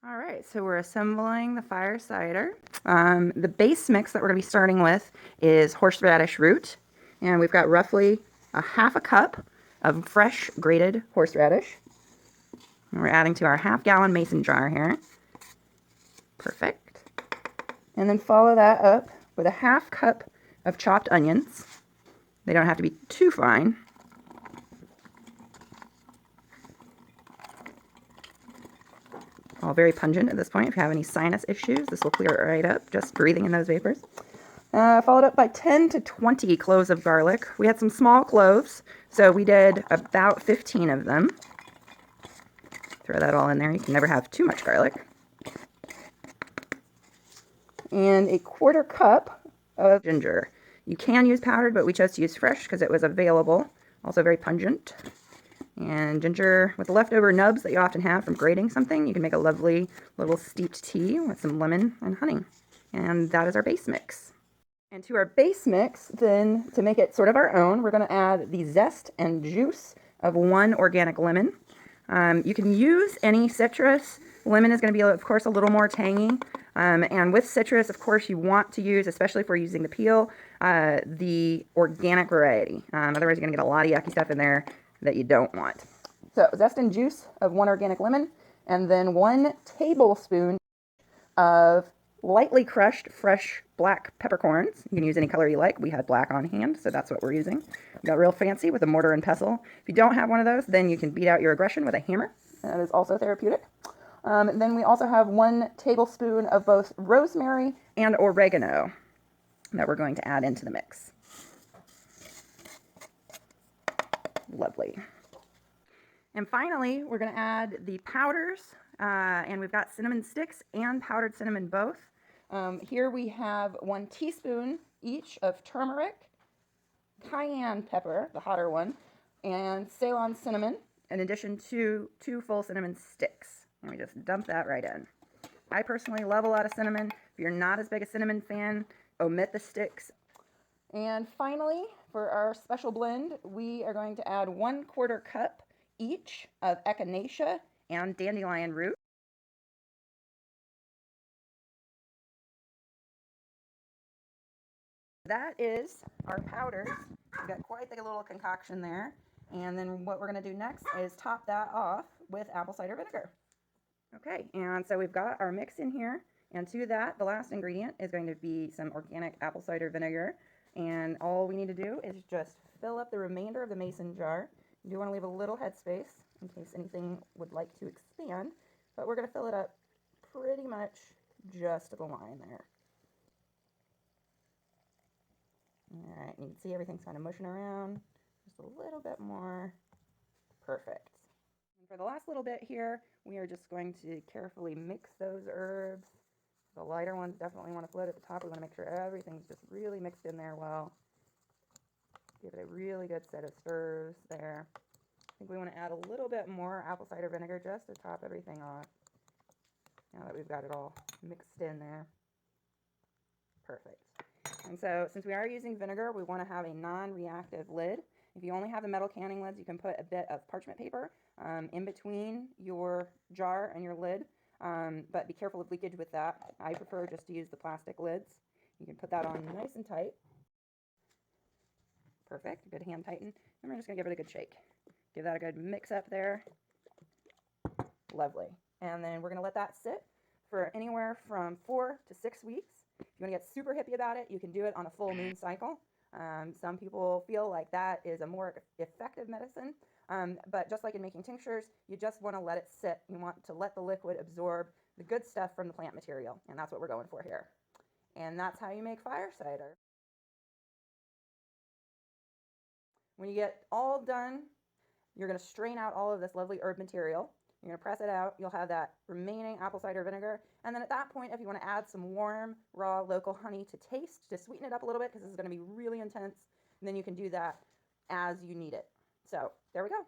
All right, so we're assembling the fire cider. The base mix that we're going to be starting with is horseradish root, and we've got roughly a half a cup of fresh grated horseradish. And we're adding to our half-gallon mason jar here. Perfect. And then follow that up with a half cup of chopped onions. They don't have to be too fine. All very pungent at this point. If you have any sinus issues, this will clear it right up, just breathing in those vapors. Followed up by 10 to 20 cloves of garlic. We had some small cloves, so we did about 15 of them. Throw that all in there. You can never have too much garlic. And a quarter cup of ginger. You can use powdered, but we chose to use fresh because it was available. Also very pungent. And ginger with the leftover nubs that you often have from grating something, you can make a lovely little steeped tea with some lemon and honey. And that is our base mix. And to our base mix, then, to make it sort of our own, we're going to add the zest and juice of 1 organic lemon. You can use any citrus. Lemon is going to be, of course, a little more tangy. And with citrus, of course, you want to use, especially if we're using the peel, the organic variety. Otherwise, you're going to get a lot of yucky stuff in there that you don't want. So zest and juice of 1 organic lemon, and then 1 tablespoon of lightly crushed fresh black peppercorns. You can use any color you like. We had black on hand, so that's what we're using. We got real fancy with a mortar and pestle. If you don't have one of those, then you can beat out your aggression with a hammer. That is also therapeutic. Then we also have 1 tablespoon of both rosemary and oregano that we're going to add into the mix. Lovely. And finally, we're going to add the powders, and we've got cinnamon sticks and powdered cinnamon both. Here we have 1 teaspoon each of turmeric, cayenne pepper, the hotter one, and Ceylon cinnamon, in addition to 2 full cinnamon sticks. And we just dump that right in. I personally love a lot of cinnamon. If you're not as big a cinnamon fan, omit the sticks. And finally, for our special blend, we are going to add 1/4 cup each of echinacea and dandelion root. That is our powders. We've got quite the little concoction there. And then what we're going to do next is top that off with apple cider vinegar. Okay, and so we've got our mix in here. And to that, the last ingredient is going to be some organic apple cider vinegar. And all we need to do is just fill up the remainder of the mason jar. You do want to leave a little headspace in case anything would like to expand, but we're going to fill it up pretty much just to the line there. All right, you can see everything's kind of mushing around. Just a little bit more. Perfect. And for the last little bit here, we are just going to carefully mix those herbs. The lighter ones definitely want to float at the top. We want to make sure everything's just really mixed in there well. Give it a really good set of stirs there. I think we want to add a little bit more apple cider vinegar just to top everything off. Now that we've got it all mixed in there. Perfect. And so since we are using vinegar, we want to have a non-reactive lid. If you only have the metal canning lids, you can put a bit of parchment paper in between your jar and your lid. But be careful of leakage with that. I prefer just to use the plastic lids. You can put that on nice and tight. Perfect. Good hand tighten. And we're just going to give it a good shake. Give that a good mix up there. Lovely. And then we're going to let that sit for anywhere from 4 to 6 weeks. If you want to get super hippie about it, you can do it on a full moon cycle. Some people feel like that is a more effective medicine. But just like in making tinctures, you just want to let it sit. You want to let the liquid absorb the good stuff from the plant material. And that's what we're going for here. And that's how you make fire cider. When you get all done, you're going to strain out all of this lovely herb material. You're going to press it out. You'll have that remaining apple cider vinegar. And then at that point, if you want to add some warm, raw, local honey to taste, to sweeten it up a little bit, because this is going to be really intense, and then you can do that as you need it. So there we go.